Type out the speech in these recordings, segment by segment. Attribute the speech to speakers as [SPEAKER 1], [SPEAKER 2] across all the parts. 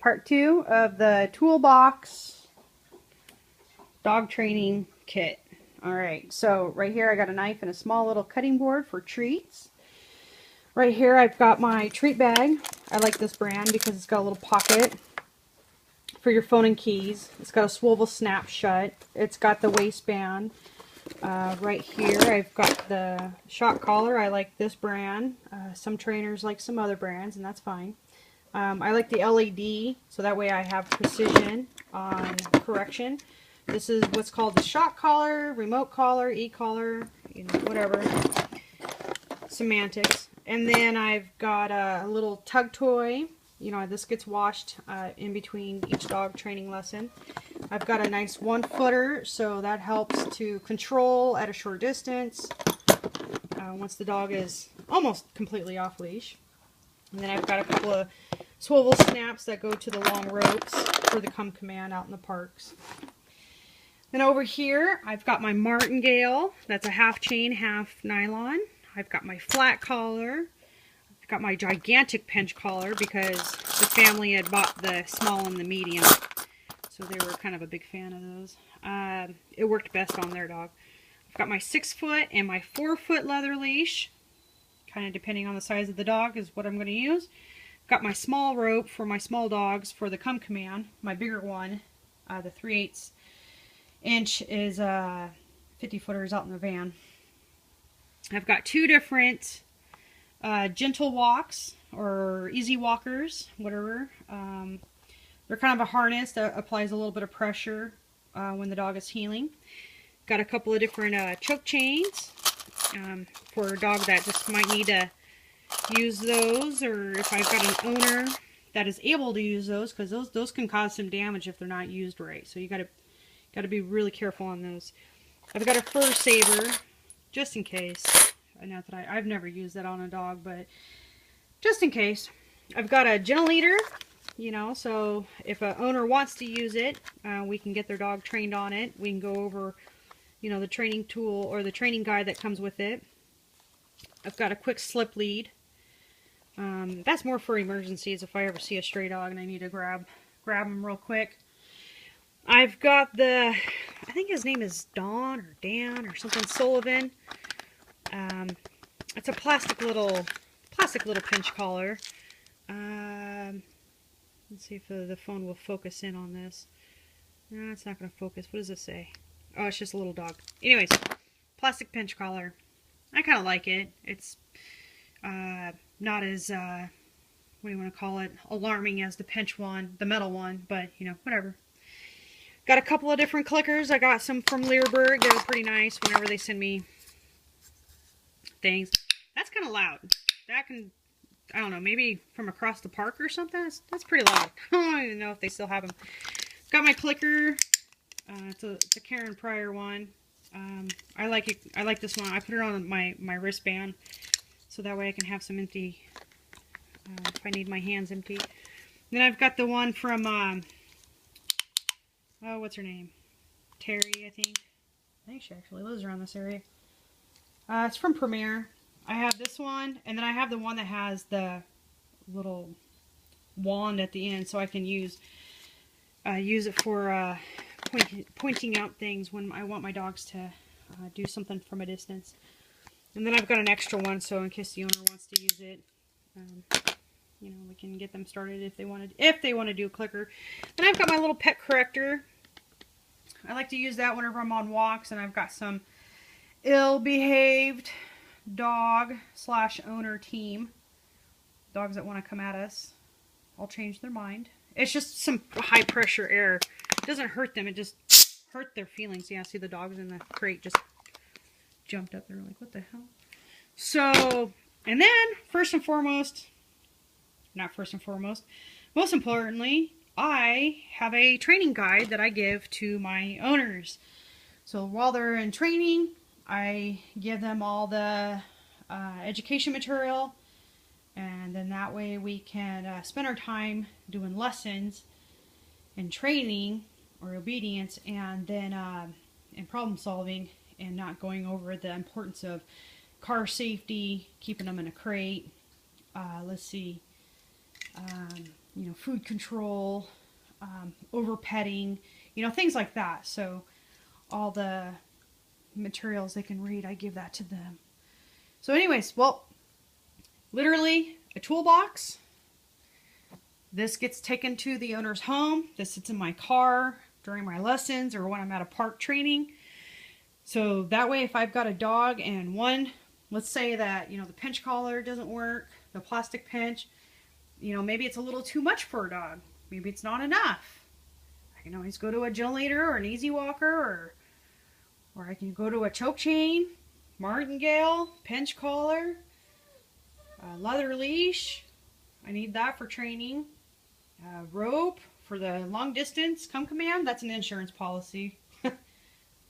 [SPEAKER 1] part 2 of the toolbox dog training kit. Alright, so right here I got a knife and a small little cutting board for treats. Right here I've got my treat bag. I like this brand because it's got a little pocket for your phone and keys. It's got a swivel snap shut. It's got the waistband. Right here I've got the shock collar. I like this brand. Some trainers like some other brands, and that's fine. I like the LED, so that way I have precision on correction. This is what's called the shock collar, remote collar, e-collar, you know, whatever. Semantics. And then I've got a little tug toy. You know, this gets washed in between each dog training lesson. I've got a nice 1-footer, so that helps to control at a short distance once the dog is almost completely off leash. And then I've got a couple of swivel snaps that go to the long ropes for the come command out in the parks. Then over here, I've got my martingale. That's a half chain, half nylon. I've got my flat collar. I've got my gigantic pinch collar because the family had bought the small and the medium. So they were kind of a big fan of those. It worked best on their dog. I've got my 6-foot and my 4-foot leather leash. Kind of depending on the size of the dog is what I'm going to use. Got my small rope for my small dogs for the come command. My bigger one, the 3/8 inch, is 50-footers out in the van. I've got 2 different gentle walks or easy walkers, whatever. They're kind of a harness that applies a little bit of pressure when the dog is heeling. Got a couple of different choke chains for a dog that just might need to use those, or if I've got an owner that is able to use those, because those can cause some damage if they're not used right. So you gotta be really careful on those. I've got a fur saver just in case. Not that I've never used that on a dog, but just in case. I've got a gentle leader, you know, so if an owner wants to use it, we can get their dog trained on it. We can go over, you know, the training tool or the training guide that comes with it. I've got a quick slip lead. That's more for emergencies if I ever see a stray dog and I need to grab him real quick. I've got I think his name is Don or Dan or something, Sullivan. It's a plastic little pinch collar. Let's see if the phone will focus in on this. No, it's not going to focus. What does it say? Oh, it's just a little dog. Anyways, plastic pinch collar. I kind of like it. It's not as, what do you want to call it, alarming as the pinch one, the metal one, but, you know, whatever. Got a couple of different clickers. I got some from Learberg. They're pretty nice whenever they send me things. That's kind of loud. That can, I don't know, maybe from across the park or something. That's pretty loud. I don't even know if they still have them. Got my clicker. It's a Karen Pryor one. I like it. I like this one. I put it on my wristband, so that way I can have some empty, if I need my hands empty. Then I've got the one from, oh, what's her name? Terry, I think. I think she actually lives around this area. It's from Premier. I have this one, and then I have the one that has the little wand at the end, so I can use it for pointing out things when I want my dogs to do something from a distance. And then I've got an extra one, so in case the owner wants to use it, you know, we can get them started if they want to do a clicker. Then I've got my little pet corrector. I like to use that whenever I'm on walks, and I've got some ill-behaved dog / owner team. Dogs that want to come at us. I'll change their mind. It's just some high pressure air. It doesn't hurt them, it just hurt their feelings. Yeah, see the dogs in the crate just jumped up there like, what the hell? So, and then most importantly, I have a training guide that I give to my owners. So while they're in training, I give them all the education material, and then that way we can spend our time doing lessons and training or obedience, and then and problem solving, and not going over the importance of car safety, keeping them in a crate. Let's see, you know, food control, over petting, you know, things like that. So all the materials they can read, I give that to them. So anyways, well, literally a toolbox. This gets taken to the owner's home. This sits in my car during my lessons or when I'm at a park training. So that way, if I've got a dog and one, let's say that, you know, the pinch collar doesn't work, the plastic pinch, you know, maybe it's a little too much for a dog. Maybe it's not enough. I can always go to a gentle leader or an easy walker, or I can go to a choke chain, martingale, pinch collar, leather leash. I need that for training. Rope for the long distance come command. That's an insurance policy.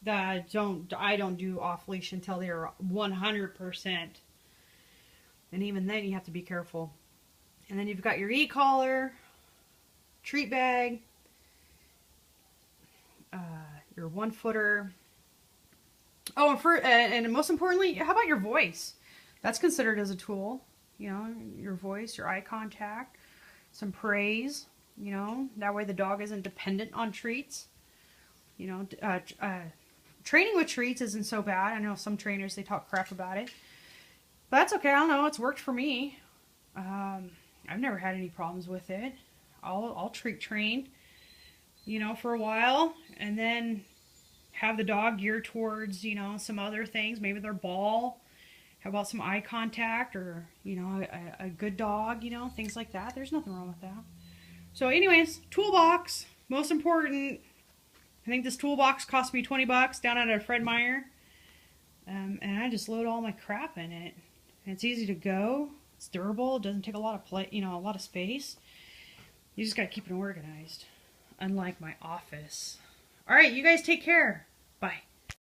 [SPEAKER 1] I don't do off leash until they're 100%. And even then you have to be careful. And then you've got your e-collar, treat bag, your 1-footer. Oh, and most importantly, how about your voice? That's considered as a tool. You know, your voice, your eye contact, some praise. You know, that way the dog isn't dependent on treats. You know, training with treats isn't so bad. I know some trainers, they talk crap about it. But that's okay. I don't know. It's worked for me. I've never had any problems with it. I'll treat train, you know, for a while, and then have the dog geared towards, you know, some other things. Maybe their ball. How about some eye contact, or, you know, a good dog, you know, things like that. There's nothing wrong with that. So anyways, toolbox, most important. I think this toolbox cost me 20 bucks down at a Fred Meyer. And I just load all my crap in it. And it's easy to go. It's durable. It doesn't take a lot of a lot of space. You just gotta keep it organized. Unlike my office. All right, you guys take care. Bye.